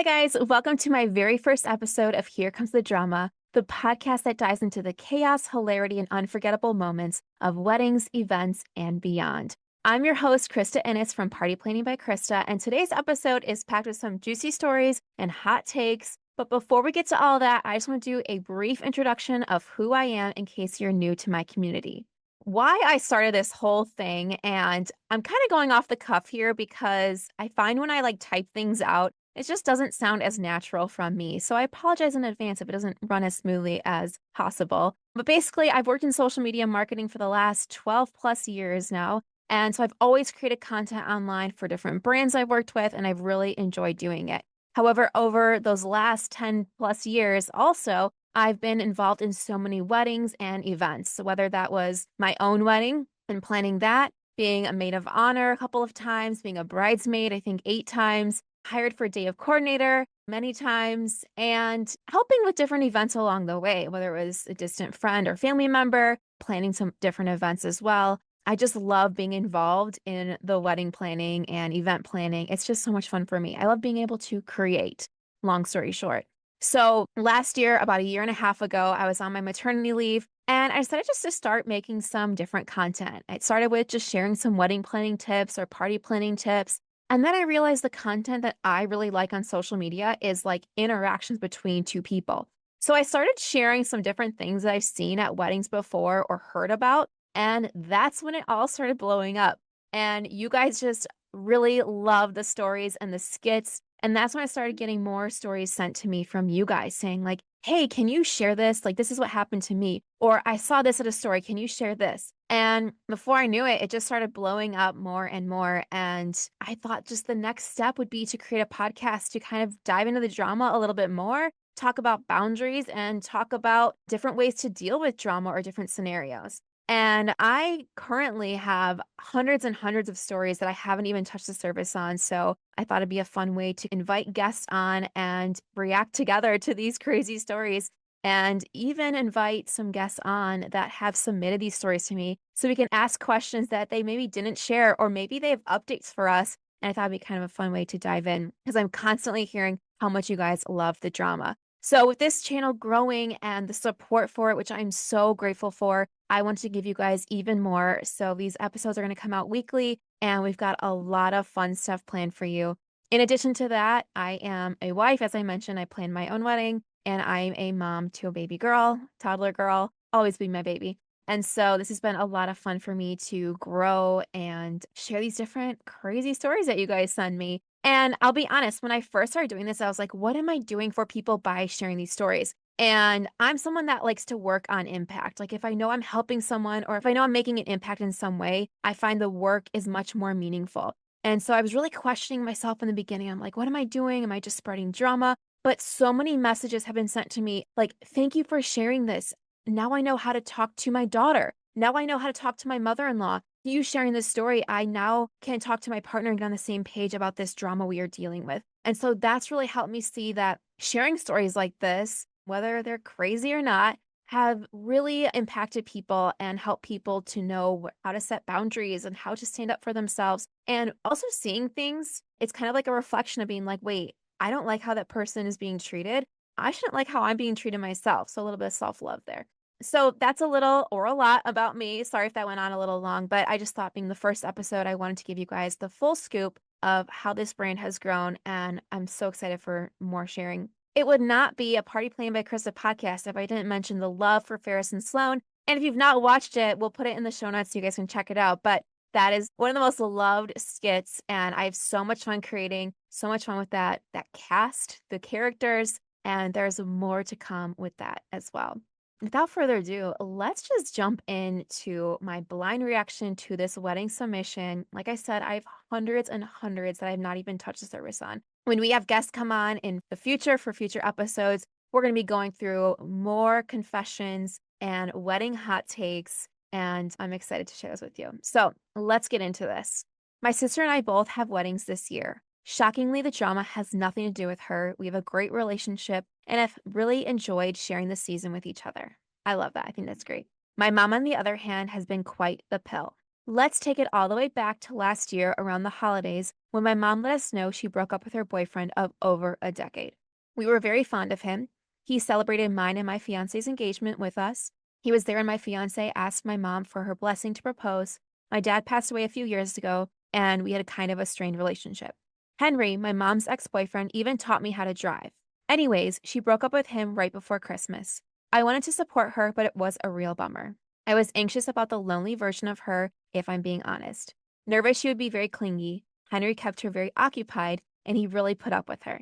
Hi, guys. Welcome to my very first episode of Here Comes the Drama, the podcast that dives into the chaos, hilarity, and unforgettable moments of weddings, events, and beyond. I'm your host, Krista Ennis from Party Planning by Krista, and today's episode is packed with some juicy stories and hot takes. But before we get to all that, I just want to do a brief introduction of who I am in case you're new to my community. Why I started this whole thing, and I'm kind of going off the cuff here because I find when I type things out, it just doesn't sound as natural from me. So I apologize in advance if it doesn't run as smoothly as possible. But basically, I've worked in social media marketing for the last 12 plus years now. And so I've always created content online for different brands I've worked with, and I've really enjoyed doing it. However, over those last 10 plus years, also, I've been involved in so many weddings and events. So whether that was my own wedding and planning that, being a maid of honor a couple of times, being a bridesmaid, I think 8 times, hired for day of coordinator many times, and helping with different events along the way, whether it was a distant friend or family member, planning some different events as well. I just love being involved in the wedding planning and event planning. It's just so much fun for me. I love being able to create, long story short. So last year, about a year and a half ago, I was on my maternity leave and I decided just to start making some different content. It started with just sharing some wedding planning tips or party planning tips. And then I realized the content that I really like on social media is interactions between two people. So I started sharing some different things that I've seen at weddings before or heard about. And that's when it all started blowing up. And you guys just really love the stories and the skits. And that's when I started getting more stories sent to me from you guys saying, hey, can you share this? This is what happened to me. Or I saw this at a story. Can you share this? And before I knew it, it just started blowing up more and more. And I thought just the next step would be to create a podcast to kind of dive into the drama a little bit more, talk about boundaries, and talk about different ways to deal with drama or different scenarios. And I currently have hundreds and hundreds of stories that I haven't even touched the surface on. So I thought it'd be a fun way to invite guests on and react together to these crazy stories and even invite some guests on that have submitted these stories to me so we can ask questions that they maybe didn't share or maybe they have updates for us. And I thought it'd be kind of a fun way to dive in because I'm constantly hearing how much you guys love the drama. So with this channel growing and the support for it, which I'm so grateful for, I want to give you guys even more. So these episodes are going to come out weekly and we've got a lot of fun stuff planned for you. In addition to that, I am a wife. As I mentioned, I planned my own wedding and I'm a mom to a baby girl, toddler girl, always be my baby. And so this has been a lot of fun for me to grow and share these different crazy stories that you guys send me. And I'll be honest, when I first started doing this, I was like, what am I doing for people by sharing these stories? And I'm someone that likes to work on impact. If I know I'm helping someone or if I know I'm making an impact in some way, I find the work is much more meaningful. And so I was really questioning myself in the beginning. I'm like, what am I doing? Am I just spreading drama? But so many messages have been sent to me thank you for sharing this. Now I know how to talk to my daughter. Now I know how to talk to my mother-in-law. You sharing this story, I now can talk to my partner and get on the same page about this drama we are dealing with. And so that's really helped me see that sharing stories like this, whether they're crazy or not, have really impacted people and helped people to know how to set boundaries and how to stand up for themselves. And also seeing things, it's kind of like a reflection of being like, wait, I don't like how that person is being treated. I shouldn't like how I'm being treated myself. So a little bit of self-love there. So that's a little or a lot about me. Sorry if that went on a little long, but I just thought being the first episode, I wanted to give you guys the full scoop of how this brand has grown. And I'm so excited for more sharing. It would not be a Party Plan by Krista podcast if I didn't mention the love for Ferris and Sloan. And if you've not watched it, we'll put it in the show notes so you guys can check it out. But that is one of the most loved skits. And I have so much fun creating, so much fun with that cast, the characters, and there's more to come with that as well. Without further ado, let's just jump into my blind reaction to this wedding submission. Like I said, I have hundreds and hundreds that I have not even touched the surface on. When we have guests come on in the future for future episodes, we're going to be going through more confessions and wedding hot takes, and I'm excited to share this with you. So let's get into this. My sister and I both have weddings this year. Shockingly, the drama has nothing to do with her. We have a great relationship and have really enjoyed sharing the season with each other. I love that. I think that's great. My mom, on the other hand, has been quite the pill. Let's take it all the way back to last year around the holidays when my mom let us know she broke up with her boyfriend of over a decade. We were very fond of him. He celebrated mine and my fiance's engagement with us. He was there when my fiance asked my mom for her blessing to propose. My dad passed away a few years ago, and we had a kind of a strained relationship. Henry, my mom's ex boyfriend, even taught me how to drive. Anyways, she broke up with him right before Christmas. I wanted to support her, but it was a real bummer. I was anxious about the lonely version of her, if I'm being honest. Nervous she would be very clingy. Henry kept her very occupied, and he really put up with her.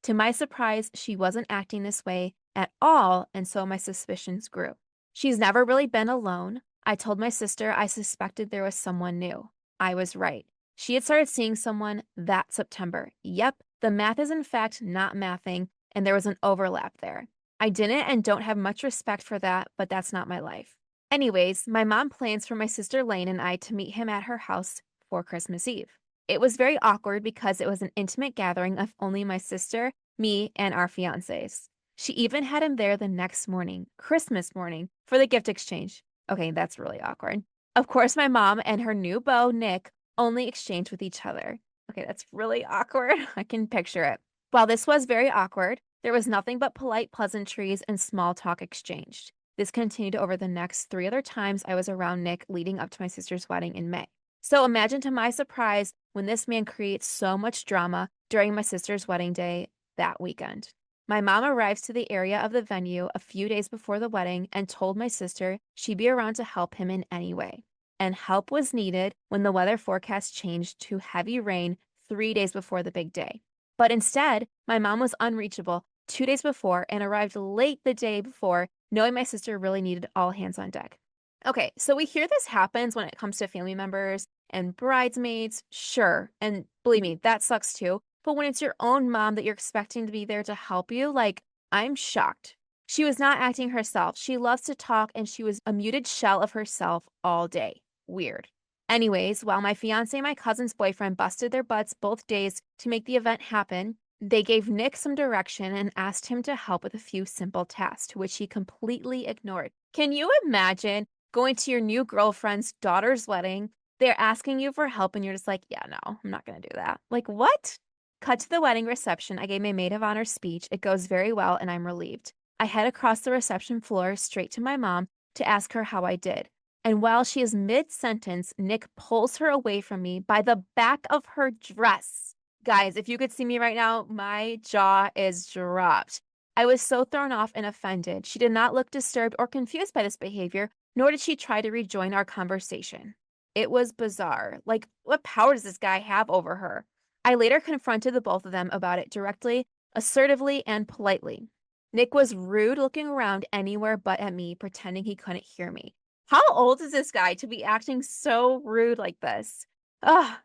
To my surprise, she wasn't acting this way at all, and so my suspicions grew. She's never really been alone. I told my sister I suspected there was someone new. I was right. She had started seeing someone that September. Yep, the math is in fact not mathing, and there was an overlap there. I didn't and don't have much respect for that, but that's not my life. Anyways, my mom plans for my sister Lane and I to meet him at her house for Christmas Eve. It was very awkward because it was an intimate gathering of only my sister, me, and our fiancés. She even had him there the next morning, Christmas morning, for the gift exchange. Okay, that's really awkward. Of course, my mom and her new beau, Nick, only exchanged with each other. Okay, that's really awkward. I can picture it. While this was very awkward, there was nothing but polite pleasantries and small talk exchanged. This continued over the next 3 other times I was around Nick leading up to my sister's wedding in May. So imagine to my surprise when this man creates so much drama during my sister's wedding day that weekend. My mom arrives to the area of the venue a few days before the wedding and told my sister she'd be around to help him in any way. And help was needed when the weather forecast changed to heavy rain 3 days before the big day. But instead, my mom was unreachable 2 days before and arrived late the day before, knowing my sister really needed all hands on deck. Okay, so we hear this happens when it comes to family members and bridesmaids, sure, and believe me, that sucks too. But when it's your own mom that you're expecting to be there to help you, like, I'm shocked. She was not acting herself. She loves to talk and she was a muted shell of herself all day. Weird. Anyways, while my fiance and my cousin's boyfriend busted their butts both days to make the event happen, they gave Nick some direction and asked him to help with a few simple tasks, which he completely ignored. Can you imagine going to your new girlfriend's daughter's wedding? They're asking you for help and you're just like, yeah, no, I'm not going to do that. Like, what? Cut to the wedding reception. I gave my maid of honor speech. It goes very well and I'm relieved. I head across the reception floor straight to my mom to ask her how I did. And while she is mid-sentence, Nick pulls her away from me by the back of her dress. Guys, if you could see me right now, my jaw is dropped. I was so thrown off and offended. She did not look disturbed or confused by this behavior, nor did she try to rejoin our conversation. It was bizarre. Like, what power does this guy have over her? I later confronted the both of them about it directly, assertively, and politely. Nick was rude looking around anywhere but at me, pretending he couldn't hear me. How old is this guy to be acting so rude like this? Ugh.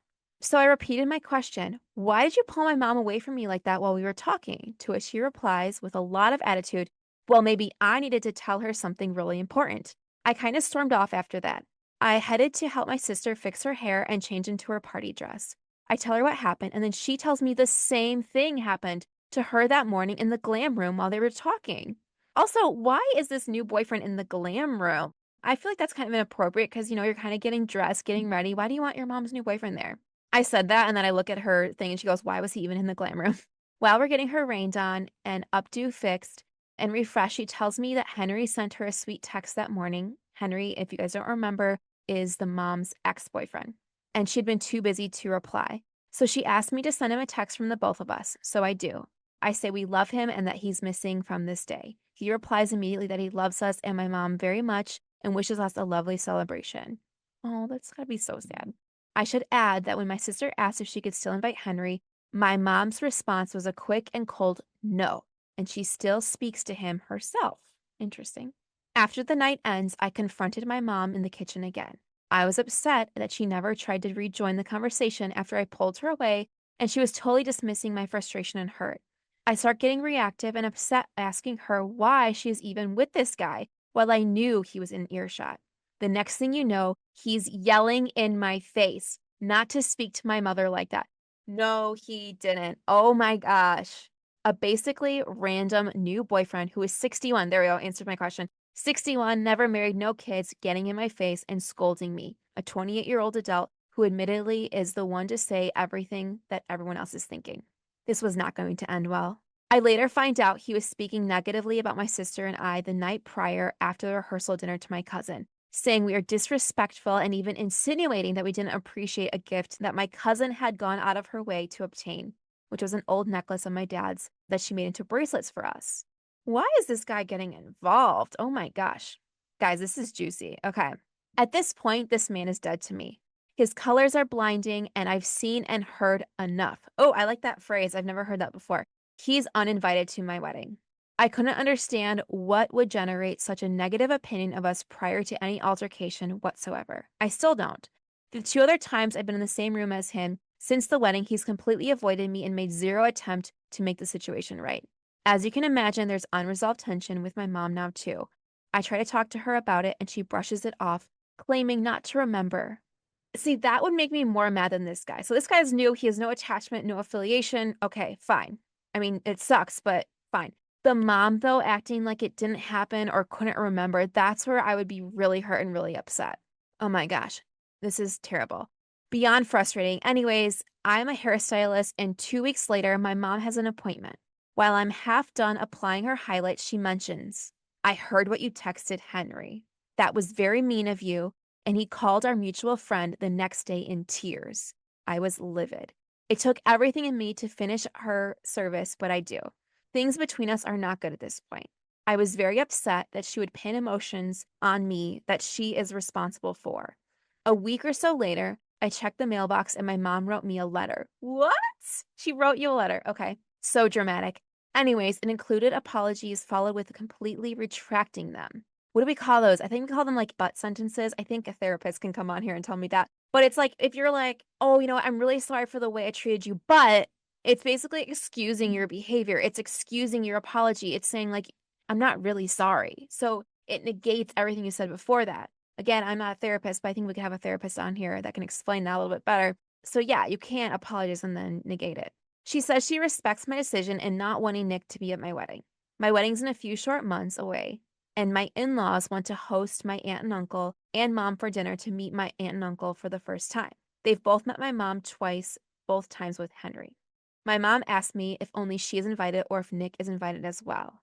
So I repeated my question, why did you pull my mom away from me like that while we were talking? To which she replies with a lot of attitude, well, maybe I needed to tell her something really important. I kind of stormed off after that. I headed to help my sister fix her hair and change into her party dress. I tell her what happened, and then she tells me the same thing happened to her that morning in the glam room while they were talking. Also, why is this new boyfriend in the glam room? I feel like that's kind of inappropriate because, you're kind of getting dressed, getting ready. Why do you want your mom's new boyfriend there? I said that, and then I look at her thing, and she goes, why was he even in the glam room? While we're getting her rained on and updo fixed and refreshed, she tells me that Henry sent her a sweet text that morning. Henry, if you guys don't remember, is the mom's ex-boyfriend, and she'd been too busy to reply. So she asked me to send him a text from the both of us, so I do. I say we love him and that he's missing from this day. He replies immediately that he loves us and my mom very much and wishes us a lovely celebration. Oh, that's gotta be so sad. I should add that when my sister asked if she could still invite Henry, my mom's response was a quick and cold no, and she still speaks to him herself. Interesting. After the night ends, I confronted my mom in the kitchen again. I was upset that she never tried to rejoin the conversation after I pulled her away, and she was totally dismissing my frustration and hurt. I start getting reactive and upset, asking her why she is even with this guy while I knew he was in earshot. The next thing you know, he's yelling in my face not to speak to my mother like that. No, he didn't. Oh my gosh. A basically random new boyfriend who is 61, there we go, answered my question, 61, never married, no kids, getting in my face and scolding me, a 28-year-old adult who admittedly is the one to say everything that everyone else is thinking. This was not going to end well. I later find out he was speaking negatively about my sister and I the night prior after the rehearsal dinner to my cousin, saying we are disrespectful and even insinuating that we didn't appreciate a gift that my cousin had gone out of her way to obtain, which was an old necklace of my dad's that she made into bracelets for us. Why is this guy getting involved? Oh my gosh. Guys, this is juicy. Okay. At this point, this man is dead to me. His colors are blinding, and I've seen and heard enough. Oh, I like that phrase. I've never heard that before. He's uninvited to my wedding. I couldn't understand what would generate such a negative opinion of us prior to any altercation whatsoever. I still don't. The 2 other times I've been in the same room as him since the wedding, he's completely avoided me and made zero attempt to make the situation right. As you can imagine, there's unresolved tension with my mom now, too. I try to talk to her about it, and she brushes it off, claiming not to remember. See, that would make me more mad than this guy. So this guy's new. He has no attachment, no affiliation. Okay, fine. I mean, it sucks, but fine. The mom, though, acting like it didn't happen or couldn't remember, that's where I would be really hurt and really upset. Oh my gosh, this is terrible. Beyond frustrating. Anyways, I'm a hairstylist, and 2 weeks later, my mom has an appointment. While I'm half done applying her highlights, she mentions, I heard what you texted Henry. That was very mean of you, and he called our mutual friend the next day in tears. I was livid. It took everything in me to finish her service, but I do. Things between us are not good at this point. I was very upset that she would pin emotions on me that she is responsible for. A week or so later, I checked the mailbox and my mom wrote me a letter. What? She wrote you a letter. Okay. So dramatic. Anyways, it included apologies followed with completely retracting them. What do we call those? I think we call them like butt sentences. I think a therapist can come on here and tell me that. But it's like, if you're like, oh, you know what? I'm really sorry for the way I treated you, but it's basically excusing your behavior. It's excusing your apology. It's saying like, I'm not really sorry. So it negates everything you said before that. Again, I'm not a therapist, but I think we could have a therapist on here that can explain that a little bit better. So yeah, you can't apologize and then negate it. She says she respects my decision in not wanting Nick to be at my wedding. My wedding's in a few short months away, and my in-laws want to host my aunt and uncle and mom for dinner to meet my aunt and uncle for the first time. They've both met my mom twice, both times with Henry. My mom asked me if only she is invited or if Nick is invited as well.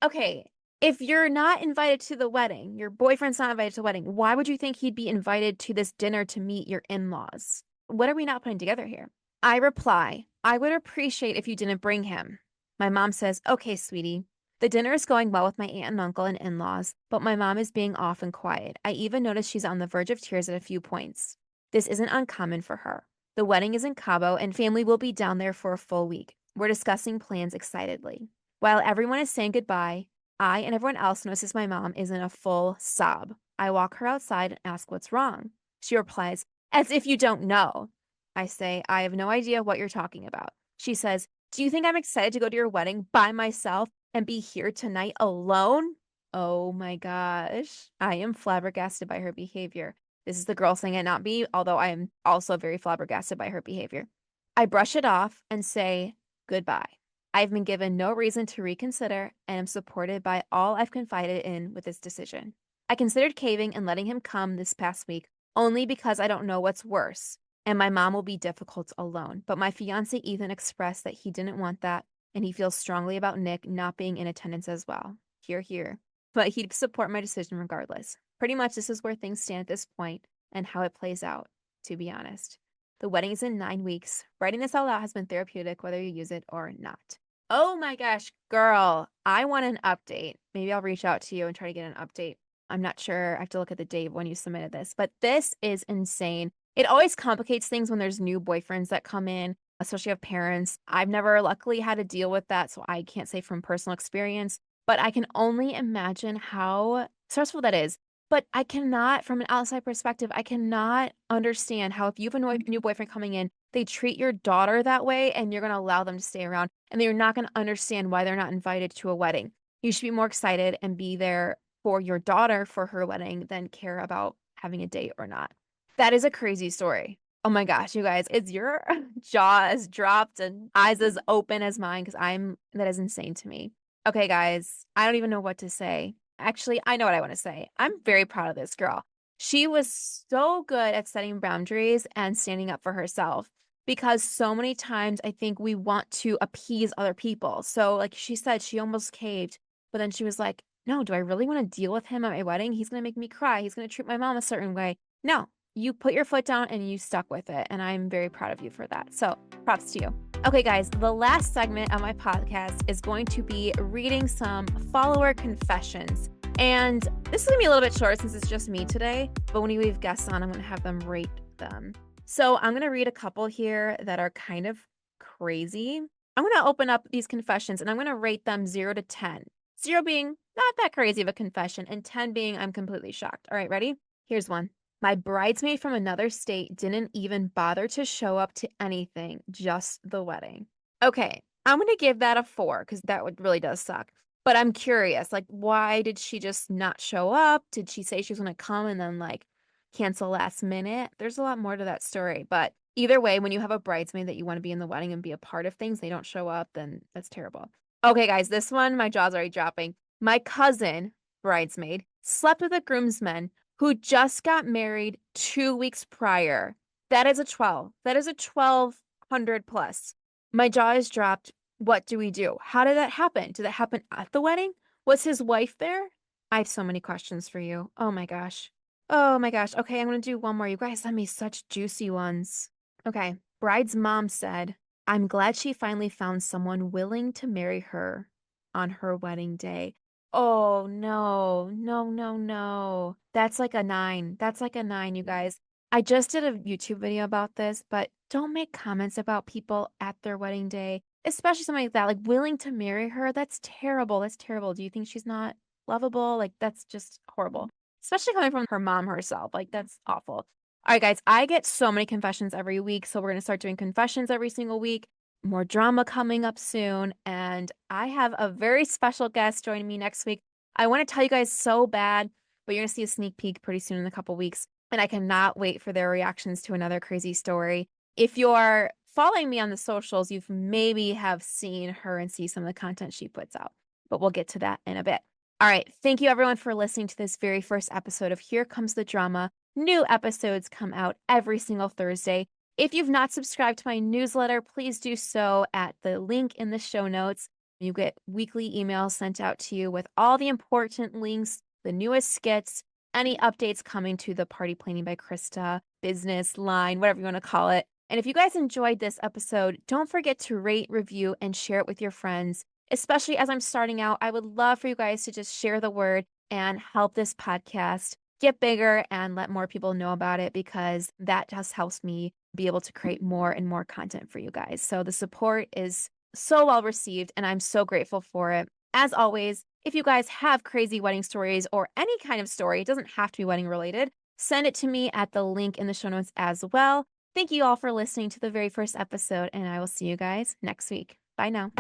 Okay, if you're not invited to the wedding, your boyfriend's not invited to the wedding, why would you think he'd be invited to this dinner to meet your in-laws? What are we not putting together here? I reply, I would appreciate if you didn't bring him. My mom says, okay, sweetie. The dinner is going well with my aunt and uncle and in-laws, but my mom is being off and quiet. I even notice she's on the verge of tears at a few points. This isn't uncommon for her. The wedding is in Cabo and family will be down there for a full week. We're discussing plans excitedly. While everyone is saying goodbye, I and everyone else notices my mom is in a full sob. I walk her outside and ask what's wrong. She replies, as if you don't know. I say, I have no idea what you're talking about. She says, do you think I'm excited to go to your wedding by myself and be here tonight alone? Oh my gosh. I am flabbergasted by her behavior. This is the girl saying it, not me, although I am also very flabbergasted by her behavior. I brush it off and say goodbye. I've been given no reason to reconsider and am supported by all I've confided in with this decision. I considered caving and letting him come this past week only because I don't know what's worse, and my mom will be difficult alone. But my fiance Ethan expressed that he didn't want that, and he feels strongly about Nick not being in attendance as well. Hear, hear. But he'd support my decision regardless. Pretty much this is where things stand at this point and how it plays out, to be honest. The wedding is in 9 weeks. Writing this all out has been therapeutic, whether you use it or not. Oh my gosh, girl, I want an update. Maybe I'll reach out to you and try to get an update. I'm not sure. I have to look at the date when you submitted this, but this is insane. It always complicates things when there's new boyfriends that come in, especially of parents. I've never luckily had to deal with that, so I can't say from personal experience, but I can only imagine how stressful that is. But I cannot, from an outside perspective, I cannot understand how if you have a new boyfriend coming in, they treat your daughter that way and you're going to allow them to stay around and they're not going to understand why they're not invited to a wedding. You should be more excited and be there for your daughter for her wedding than care about having a date or not. That is a crazy story. Oh my gosh, you guys, is your jaw as dropped and eyes as open as mine? Because that is insane to me. Okay, guys, I don't even know what to say. Actually, I know what I want to say. I'm very proud of this girl. She was so good at setting boundaries and standing up for herself because so many times I think we want to appease other people. So, like she said, she almost caved, but then she was like, no, do I really want to deal with him at my wedding? He's going to make me cry. He's going to treat my mom a certain way. No, you put your foot down and you stuck with it. And I'm very proud of you for that. So, props to you. Okay, guys, the last segment of my podcast is going to be reading some follower confessions. And this is going to be a little bit short since it's just me today, but when we have guests on, I'm going to have them rate them. So I'm going to read a couple here that are kind of crazy. I'm going to open up these confessions and I'm going to rate them 0 to 10. 0 being not that crazy of a confession and 10 being I'm completely shocked. All right, ready? Here's one. My bridesmaid from another state didn't even bother to show up to anything, just the wedding. Okay, I'm going to give that a 4 because that really does suck. But I'm curious, like, why did she just not show up? Did she say she was going to come and then, like, cancel last minute? There's a lot more to that story. But either way, when you have a bridesmaid that you want to be in the wedding and be a part of things, they don't show up, then that's terrible. Okay, guys, this one, my jaw's already dropping. My cousin, bridesmaid, slept with a groomsman who just got married 2 weeks prior. That is a 12. That is a 1200 plus. My jaw is dropped. What do we do? How did that happen? Did that happen at the wedding? Was his wife there? I have so many questions for you. Oh my gosh. Oh my gosh. Okay, I'm going to do one more. You guys sent me such juicy ones. Okay. Bride's mom said, I'm glad she finally found someone willing to marry her on her wedding day. Oh no, no, no, no. That's like a 9. That's like a 9, you guys. I just did a YouTube video about this, but don't make comments about people at their wedding day, especially something like that. Like willing to marry her. That's terrible. That's terrible. Do you think she's not lovable? Like that's just horrible. Especially coming from her mom herself. Like that's awful. All right, guys, I get so many confessions every week. So we're going to start doing confessions every single week. More drama coming up soon. And I have a very special guest joining me next week. I want to tell you guys so bad, but you're going to see a sneak peek pretty soon in a couple weeks. And I cannot wait for their reactions to another crazy story. If you're following me on the socials, you've maybe have seen her and see some of the content she puts out. But we'll get to that in a bit. All right. Thank you, everyone, for listening to this very first episode of Here Comes the Drama. New episodes come out every single Thursday. If you've not subscribed to my newsletter, please do so at the link in the show notes. You get weekly emails sent out to you with all the important links, the newest skits, any updates coming to the Party Planning by Krista business line, whatever you want to call it. And if you guys enjoyed this episode, don't forget to rate, review, and share it with your friends. Especially as I'm starting out, I would love for you guys to just share the word and help this podcast get bigger and let more people know about it because that just helps me be able to create more and more content for you guys. So the support is so well received and I'm so grateful for it. As always, if you guys have crazy wedding stories or any kind of story, it doesn't have to be wedding related, send it to me at the link in the show notes as well. Thank you all for listening to the very first episode and I will see you guys next week. Bye now.